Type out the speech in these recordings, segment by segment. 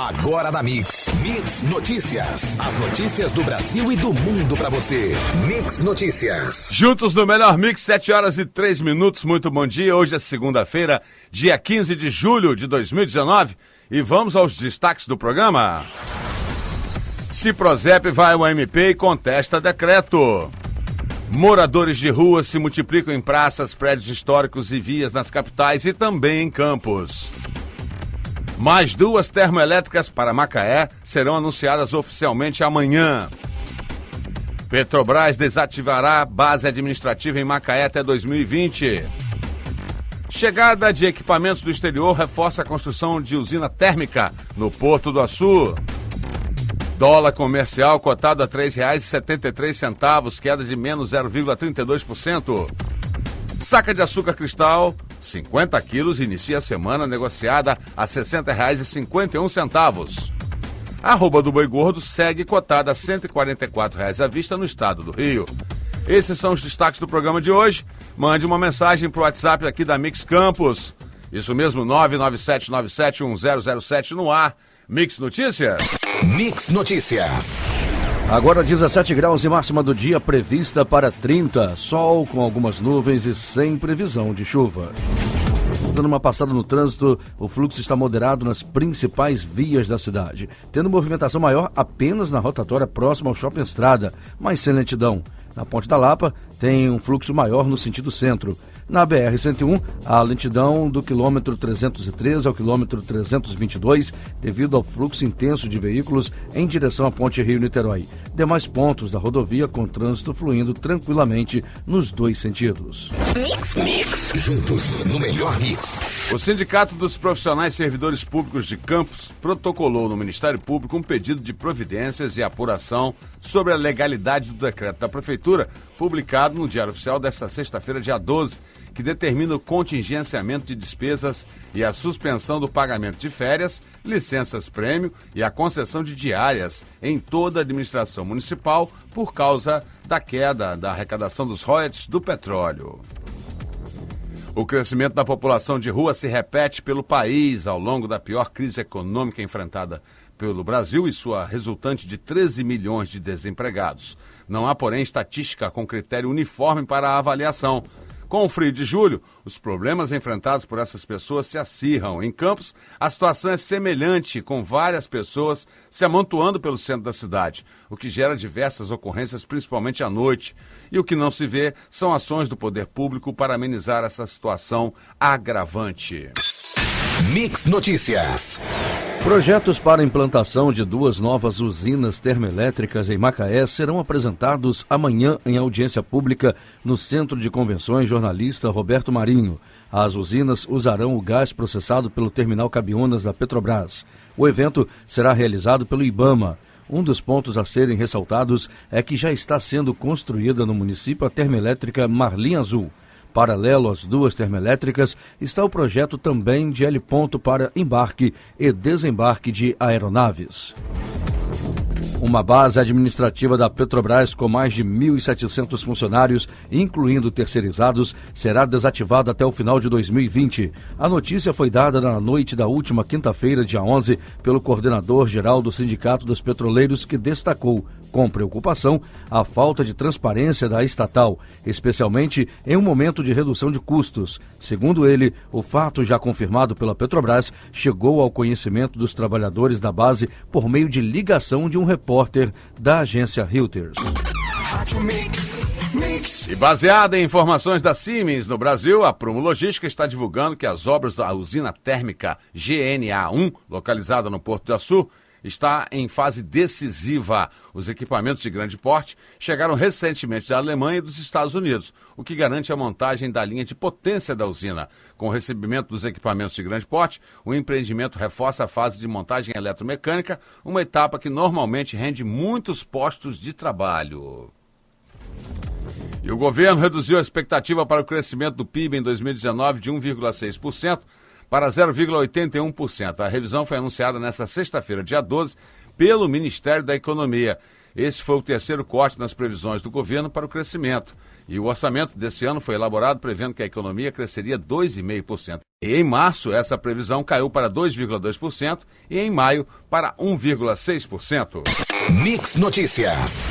Agora na Mix Notícias. As notícias do Brasil e do mundo pra você. Mix Notícias. Juntos no melhor Mix, 7h03. Muito bom dia. Hoje é segunda-feira, dia 15 de julho de 2019. E vamos aos destaques do programa. Ciprozep vai ao MP e contesta decreto. Moradores de rua se multiplicam em praças, prédios históricos e vias nas capitais e também em campos. Mais 2 termoelétricas para Macaé serão anunciadas oficialmente amanhã. Petrobras desativará base administrativa em Macaé até 2020. Chegada de equipamentos do exterior reforça a construção de usina térmica no Porto do Açu. Dólar comercial cotado a R$ 3,73, queda de menos 0,32%. Saca de açúcar cristal, 50 quilos, inicia a semana negociada a R$ 60,51. A arroba do boi gordo segue cotada a R$ 144 à vista no estado do Rio. Esses são os destaques do programa de hoje. Mande uma mensagem para o WhatsApp aqui da Mix Campos. Isso mesmo, 997971007 no ar. Mix Notícias. Mix Notícias. Agora 17 graus e máxima do dia prevista para 30. Sol com algumas nuvens e sem previsão de chuva. Dando uma passada no trânsito, o fluxo está moderado nas principais vias da cidade, tendo movimentação maior apenas na rotatória próxima ao Shopping Estrada, mas sem lentidão. Na Ponte da Lapa tem um fluxo maior no sentido centro. Na BR-101, a lentidão do quilômetro 313 ao quilômetro 322, devido ao fluxo intenso de veículos em direção à Ponte Rio-Niterói. Demais pontos da rodovia com trânsito fluindo tranquilamente nos dois sentidos. Mix. Juntos no melhor mix. O Sindicato dos Profissionais Servidores Públicos de Campos protocolou no Ministério Público um pedido de providências e apuração sobre a legalidade do decreto da Prefeitura, publicado no Diário Oficial desta sexta-feira, dia 12, que determina o contingenciamento de despesas e a suspensão do pagamento de férias, licenças-prêmio e a concessão de diárias em toda a administração municipal por causa da queda da arrecadação dos royalties do petróleo. O crescimento da população de rua se repete pelo país ao longo da pior crise econômica enfrentada pelo Brasil e sua resultante de 13 milhões de desempregados. Não há, porém, estatística com critério uniforme para a avaliação. Com o frio de julho, os problemas enfrentados por essas pessoas se acirram. Em Campos, a situação é semelhante, com várias pessoas se amontoando pelo centro da cidade, o que gera diversas ocorrências, principalmente à noite. E o que não se vê são ações do poder público para amenizar essa situação agravante. Mix Notícias. Projetos para a implantação de 2 novas usinas termoelétricas em Macaé serão apresentados amanhã em audiência pública no Centro de Convenções Jornalista Roberto Marinho. As usinas usarão o gás processado pelo terminal Cabiúnas da Petrobras. O evento será realizado pelo IBAMA. Um dos pontos a serem ressaltados é que já está sendo construída no município a termoelétrica Marlim Azul. Paralelo às 2 termoelétricas, está o projeto também de heliponto para embarque e desembarque de aeronaves. Uma base administrativa da Petrobras com mais de 1.700 funcionários, incluindo terceirizados, será desativada até o final de 2020. A notícia foi dada na noite da última quinta-feira, dia 11, pelo coordenador-geral do Sindicato dos Petroleiros, que destacou, com preocupação, a falta de transparência da estatal, especialmente em um momento de redução de custos. Segundo ele, o fato já confirmado pela Petrobras chegou ao conhecimento dos trabalhadores da base por meio de ligação de um repórter da agência Reuters. E baseada em informações da Siemens no Brasil, a Prumo Logística está divulgando que as obras da usina térmica GNA1, localizada no Porto do Açu, está em fase decisiva. Os equipamentos de grande porte chegaram recentemente da Alemanha e dos Estados Unidos, o que garante a montagem da linha de potência da usina. Com o recebimento dos equipamentos de grande porte, o empreendimento reforça a fase de montagem eletromecânica, uma etapa que normalmente rende muitos postos de trabalho. E o governo reduziu a expectativa para o crescimento do PIB em 2019 de 1,6%, para 0,81%. A revisão foi anunciada nesta sexta-feira, dia 12, pelo Ministério da Economia. Esse foi o terceiro corte nas previsões do governo para o crescimento. E o orçamento desse ano foi elaborado prevendo que a economia cresceria 2,5%. E em março, essa previsão caiu para 2,2% e em maio para 1,6%. Mix Notícias.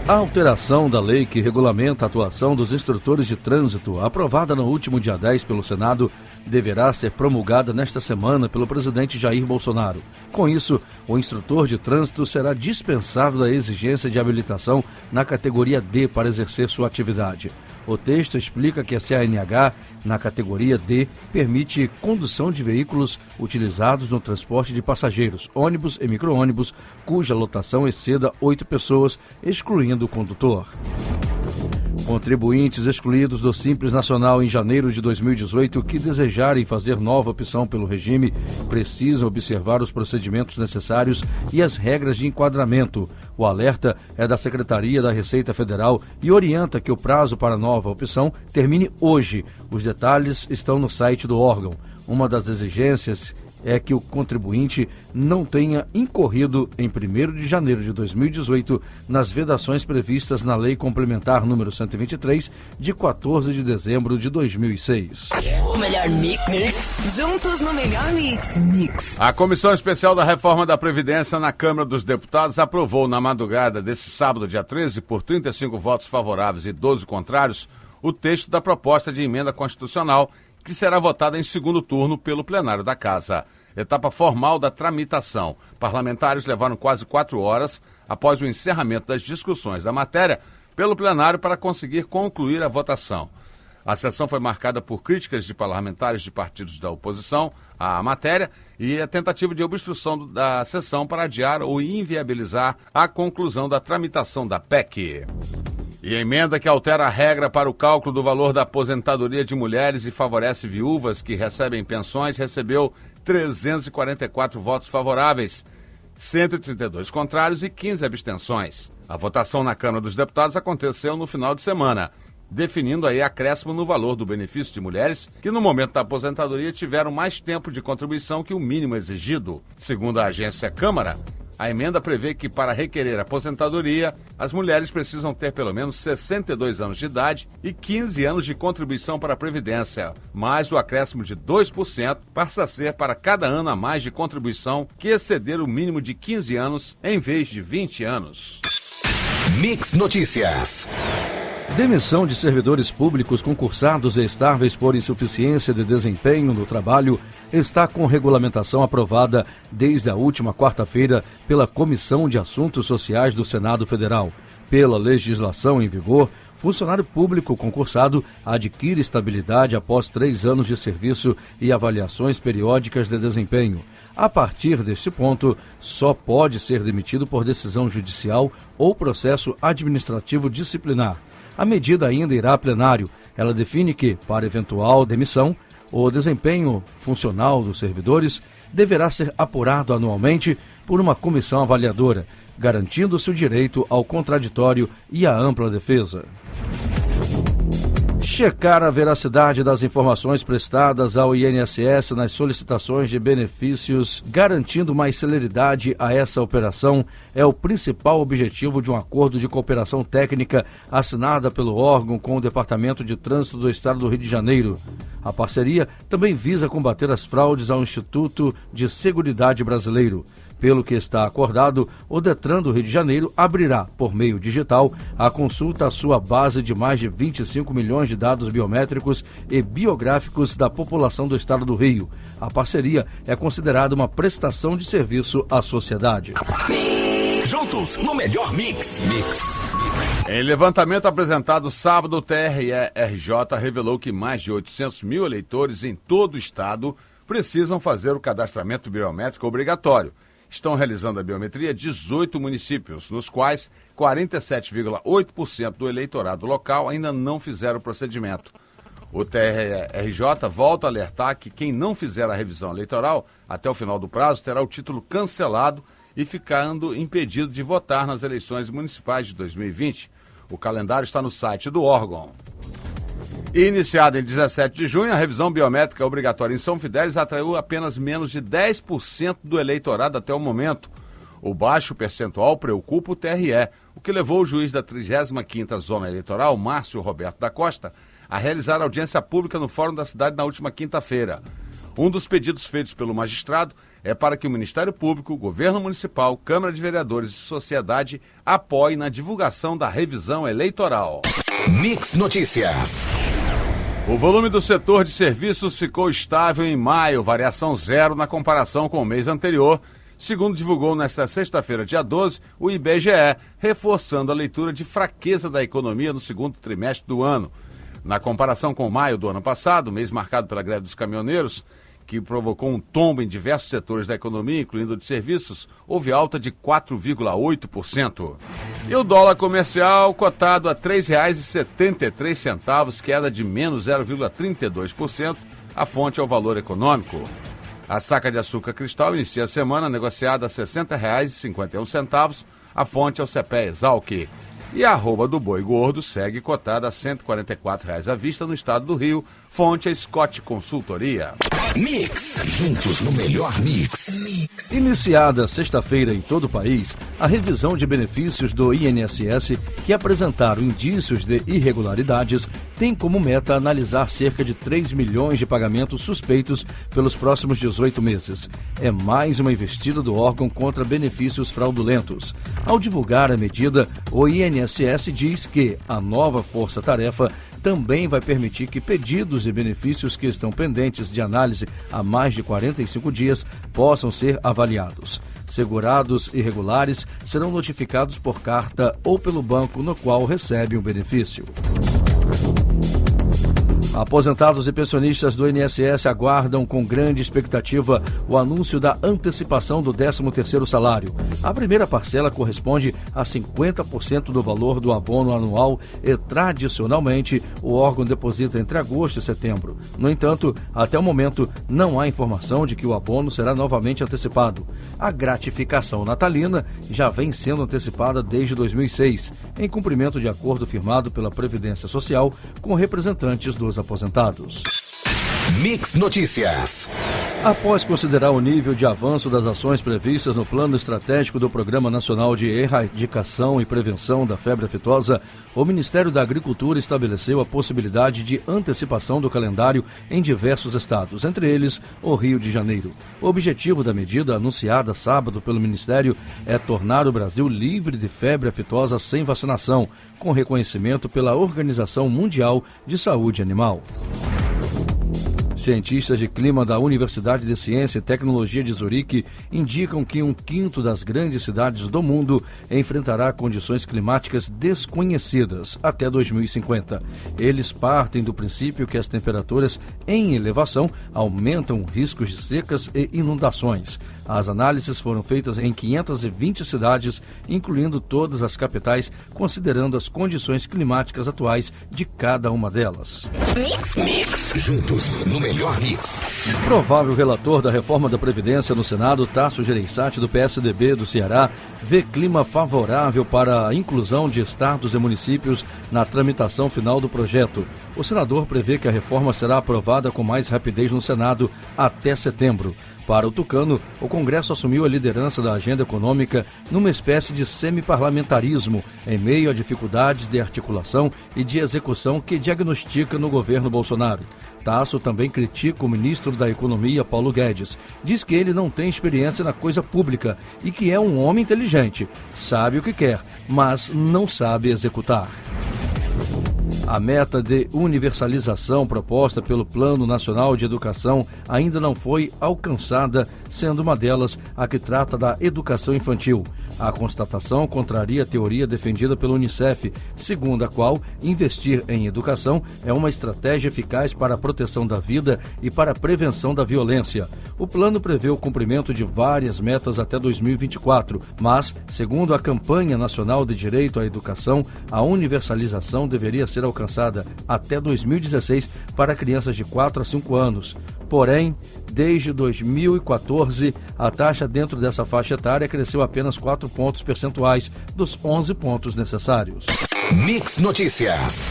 A alteração da lei que regulamenta a atuação dos instrutores de trânsito, aprovada no último dia 10 pelo Senado, deverá ser promulgada nesta semana pelo presidente Jair Bolsonaro. Com isso, o instrutor de trânsito será dispensado da exigência de habilitação na categoria D para exercer sua atividade. O texto explica que a CNH, na categoria D, permite condução de veículos utilizados no transporte de passageiros, ônibus e micro-ônibus, cuja lotação exceda 8 pessoas, excluindo o condutor. Contribuintes excluídos do Simples Nacional em janeiro de 2018 que desejarem fazer nova opção pelo regime precisam observar os procedimentos necessários e as regras de enquadramento. O alerta é da Secretaria da Receita Federal e orienta que o prazo para nova opção termine hoje. Os detalhes estão no site do órgão. Uma das exigências é que o contribuinte não tenha incorrido em 1º de janeiro de 2018 nas vedações previstas na Lei Complementar número 123, de 14 de dezembro de 2006. O melhor mix. Juntos no melhor mix. A Comissão Especial da Reforma da Previdência na Câmara dos Deputados aprovou na madrugada desse sábado, dia 13, por 35 votos favoráveis e 12 contrários, o texto da proposta de emenda constitucional que será votada em segundo turno pelo plenário da Casa. Etapa formal da tramitação. Parlamentares levaram quase 4 horas após o encerramento das discussões da matéria pelo plenário para conseguir concluir a votação. A sessão foi marcada por críticas de parlamentares de partidos da oposição à matéria e a tentativa de obstrução da sessão para adiar ou inviabilizar a conclusão da tramitação da PEC. E a emenda que altera a regra para o cálculo do valor da aposentadoria de mulheres e favorece viúvas que recebem pensões recebeu 344 votos favoráveis, 132 contrários e 15 abstenções. A votação na Câmara dos Deputados aconteceu no final de semana, definindo aí acréscimo no valor do benefício de mulheres que no momento da aposentadoria tiveram mais tempo de contribuição que o mínimo exigido. Segundo a agência Câmara, a emenda prevê que, para requerer aposentadoria, as mulheres precisam ter pelo menos 62 anos de idade e 15 anos de contribuição para a Previdência, mais o acréscimo de 2% passa a ser para cada ano a mais de contribuição que exceder o mínimo de 15 anos em vez de 20 anos. Mix Notícias. Demissão de servidores públicos concursados e estáveis por insuficiência de desempenho no trabalho está com regulamentação aprovada desde a última quarta-feira pela Comissão de Assuntos Sociais do Senado Federal. Pela legislação em vigor, funcionário público concursado adquire estabilidade após 3 anos de serviço e avaliações periódicas de desempenho. A partir deste ponto, só pode ser demitido por decisão judicial ou processo administrativo disciplinar. A medida ainda irá a plenário. Ela define que, para eventual demissão, o desempenho funcional dos servidores deverá ser apurado anualmente por uma comissão avaliadora, garantindo-se o direito ao contraditório e à ampla defesa. Checar a veracidade das informações prestadas ao INSS nas solicitações de benefícios, garantindo mais celeridade a essa operação, é o principal objetivo de um acordo de cooperação técnica assinada pelo órgão com o Departamento de Trânsito do Estado do Rio de Janeiro. A parceria também visa combater as fraudes ao Instituto de Seguridade Brasileiro. Pelo que está acordado, o Detran do Rio de Janeiro abrirá, por meio digital, a consulta à sua base de mais de 25 milhões de dados biométricos e biográficos da população do estado do Rio. A parceria é considerada uma prestação de serviço à sociedade. Juntos no melhor mix. Em levantamento apresentado sábado, o TRE-RJ revelou que mais de 800 mil eleitores em todo o estado precisam fazer o cadastramento biométrico obrigatório. Estão realizando a biometria 18 municípios, nos quais 47,8% do eleitorado local ainda não fizeram o procedimento. O TRE-RJ volta a alertar que quem não fizer a revisão eleitoral até o final do prazo terá o título cancelado e ficando impedido de votar nas eleições municipais de 2020. O calendário está no site do órgão. Iniciada em 17 de junho, a revisão biométrica obrigatória em São Fidélis atraiu apenas menos de 10% do eleitorado até o momento. O baixo percentual preocupa o TRE, o que levou o juiz da 35ª Zona Eleitoral, Márcio Roberto da Costa, a realizar audiência pública no Fórum da Cidade na última quinta-feira. Um dos pedidos feitos pelo magistrado é para que o Ministério Público, Governo Municipal, Câmara de Vereadores e sociedade apoiem na divulgação da revisão eleitoral. Mix Notícias. O volume do setor de serviços ficou estável em maio, variação zero na comparação com o mês anterior, segundo divulgou nesta sexta-feira, dia 12, o IBGE, reforçando a leitura de fraqueza da economia no segundo trimestre do ano. Na comparação com maio do ano passado, mês marcado pela greve dos caminhoneiros, que provocou um tombo em diversos setores da economia, incluindo o de serviços, houve alta de 4,8%. E o dólar comercial cotado a R$ 3,73, queda de menos 0,32%, a fonte é o Valor Econômico. A saca de açúcar cristal inicia a semana negociada a R$ 60,51, a fonte é o CPE Exalc. E a arroba do boi gordo segue cotada a R$ 144,00 à vista no estado do Rio, fonte é Scott Consultoria. Mix, juntos no melhor mix. Iniciada sexta-feira em todo o país, a revisão de benefícios do INSS que apresentaram indícios de irregularidades tem como meta analisar cerca de 3 milhões de pagamentos suspeitos pelos próximos 18 meses. É mais uma investida do órgão contra benefícios fraudulentos. Ao divulgar a medida, o INSS diz que a nova força-tarefa também vai permitir que pedidos e benefícios que estão pendentes de análise há mais de 45 dias possam ser avaliados. Segurados irregulares serão notificados por carta ou pelo banco no qual recebem o benefício. Aposentados e pensionistas do INSS aguardam com grande expectativa o anúncio da antecipação do 13º salário. A primeira parcela corresponde a 50% do valor do abono anual e, tradicionalmente, o órgão deposita entre agosto e setembro. No entanto, até o momento, não há informação de que o abono será novamente antecipado. A gratificação natalina já vem sendo antecipada desde 2006, em cumprimento de acordo firmado pela Previdência Social com representantes dos aposentados. Mix Notícias. Após considerar o nível de avanço das ações previstas no Plano Estratégico do Programa Nacional de Erradicação e Prevenção da Febre Aftosa, o Ministério da Agricultura estabeleceu a possibilidade de antecipação do calendário em diversos estados, entre eles o Rio de Janeiro. O objetivo da medida, anunciada sábado pelo Ministério, é tornar o Brasil livre de febre aftosa sem vacinação, com reconhecimento pela Organização Mundial de Saúde Animal. Cientistas de clima da Universidade de Ciência e Tecnologia de Zurique indicam que 1/5 das grandes cidades do mundo enfrentará condições climáticas desconhecidas até 2050. Eles partem do princípio que as temperaturas em elevação aumentam riscos de secas e inundações. As análises foram feitas em 520 cidades, incluindo todas as capitais, considerando as condições climáticas atuais de cada uma delas. Mix, juntos no melhor mix. Provável relator da reforma da Previdência no Senado, Tasso Gereissati, do PSDB do Ceará, vê clima favorável para a inclusão de estados e municípios na tramitação final do projeto. O senador prevê que a reforma será aprovada com mais rapidez no Senado até setembro. Para o tucano, o Congresso assumiu a liderança da agenda econômica numa espécie de semiparlamentarismo, em meio a dificuldades de articulação e de execução que diagnostica no governo Bolsonaro. Tasso também critica o ministro da Economia, Paulo Guedes. Diz que ele não tem experiência na coisa pública e que é um homem inteligente, sabe o que quer, mas não sabe executar. A meta de universalização proposta pelo Plano Nacional de Educação ainda não foi alcançada, sendo uma delas a que trata da educação infantil. A constatação contraria a teoria defendida pela Unicef, segundo a qual investir em educação é uma estratégia eficaz para a proteção da vida e para a prevenção da violência. O plano prevê o cumprimento de várias metas até 2024, mas, segundo a Campanha Nacional de Direito à Educação, a universalização deveria ser alcançada até 2016 para crianças de 4 a 5 anos. Porém, desde 2014, a taxa dentro dessa faixa etária cresceu apenas 4 pontos percentuais dos 11 pontos necessários. Mix Notícias.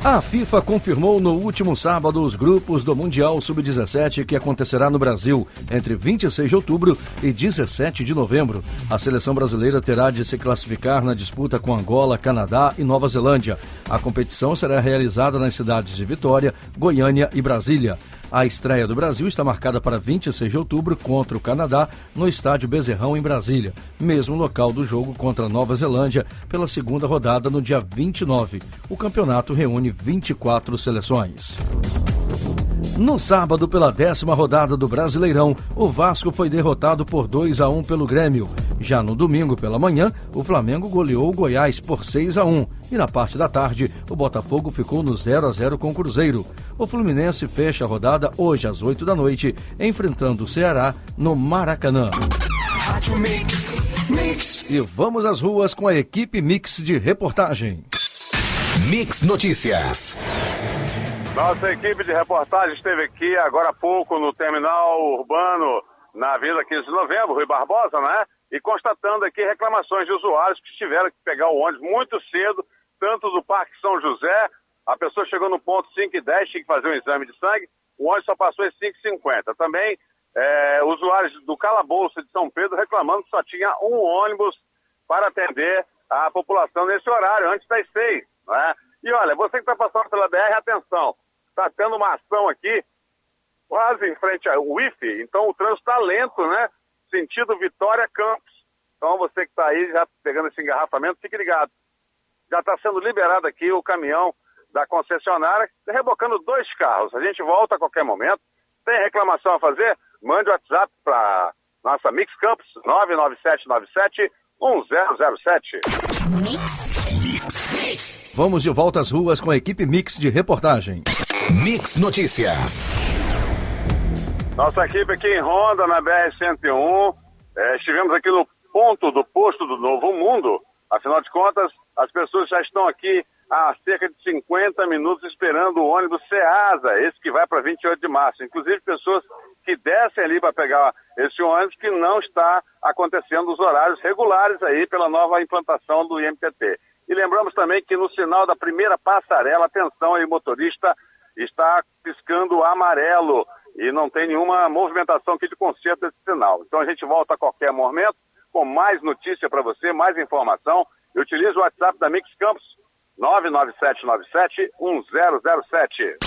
A FIFA confirmou no último sábado os grupos do Mundial Sub-17 que acontecerá no Brasil entre 26 de outubro e 17 de novembro. A seleção brasileira terá de se classificar na disputa com Angola, Canadá e Nova Zelândia. A competição será realizada nas cidades de Vitória, Goiânia e Brasília. A estreia do Brasil está marcada para 26 de outubro contra o Canadá no estádio Bezerrão, em Brasília, mesmo local do jogo contra a Nova Zelândia, pela segunda rodada no dia 29. O campeonato reúne 24 seleções. No sábado, pela 10ª rodada do Brasileirão, o Vasco foi derrotado por 2-1 pelo Grêmio. Já no domingo pela manhã, o Flamengo goleou o Goiás por 6-1. E na parte da tarde, o Botafogo ficou no 0-0 com o Cruzeiro. O Fluminense fecha a rodada hoje às 8 da noite, enfrentando o Ceará no Maracanã. E vamos às ruas com a equipe Mix de reportagem. Mix Notícias. Nossa equipe de reportagem esteve aqui agora há pouco no terminal urbano, na Avenida 15 de Novembro, Rui Barbosa, né? E constatando aqui reclamações de usuários que tiveram que pegar o ônibus muito cedo, tanto do Parque São José, a pessoa chegou no ponto 5h10, tinha que fazer um exame de sangue, o ônibus só passou às 5h50. Também usuários do Calabouço de São Pedro reclamando que só tinha um ônibus para atender a população nesse horário, antes das 6, né? E olha, você que está passando pela BR, atenção, está tendo uma ação aqui, quase em frente ao Wi-Fi, então o trânsito está lento, né? Sentido Vitória Campos. Então você que está aí já pegando esse engarrafamento, fique ligado. Já está sendo liberado aqui o caminhão da concessionária, rebocando 2 carros. A gente volta a qualquer momento. Tem reclamação a fazer? Mande o WhatsApp para nossa Mix Campos, 99797-1007. Mix. Vamos de volta às ruas com a equipe Mix de reportagem. Mix Notícias. Nossa equipe aqui em Ronda, na BR-101, estivemos aqui no ponto do posto do Novo Mundo. Afinal de contas, as pessoas já estão aqui há cerca de 50 minutos esperando o ônibus Ceasa, esse que vai para 28 de março. Inclusive pessoas que descem ali para pegar esse ônibus que não está acontecendo os horários regulares aí pela nova implantação do IMTT. E lembramos também que no sinal da primeira passarela, atenção aí, motorista, está piscando amarelo e não tem nenhuma movimentação aqui de conserto desse sinal. Então a gente volta a qualquer momento com mais notícia para você, mais informação. Eu utilizo o WhatsApp da Mix Campos, 99797-1007.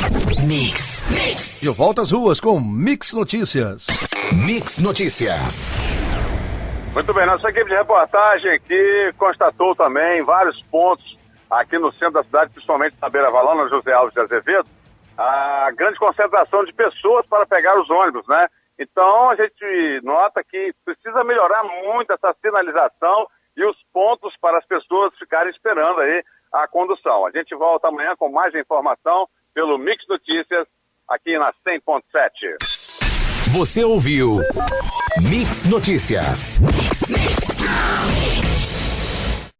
Mix. De volta às ruas com Mix Notícias. Mix Notícias. Muito bem, nossa equipe de reportagem aqui constatou também vários pontos aqui no centro da cidade, principalmente na Beira Valão, na José Alves de Azevedo, a grande concentração de pessoas para pegar os ônibus, né? Então a gente nota que precisa melhorar muito essa sinalização e os pontos para as pessoas ficarem esperando aí a condução. A gente volta amanhã com mais informação pelo Mix Notícias aqui na 100.7. Você ouviu Mix Notícias.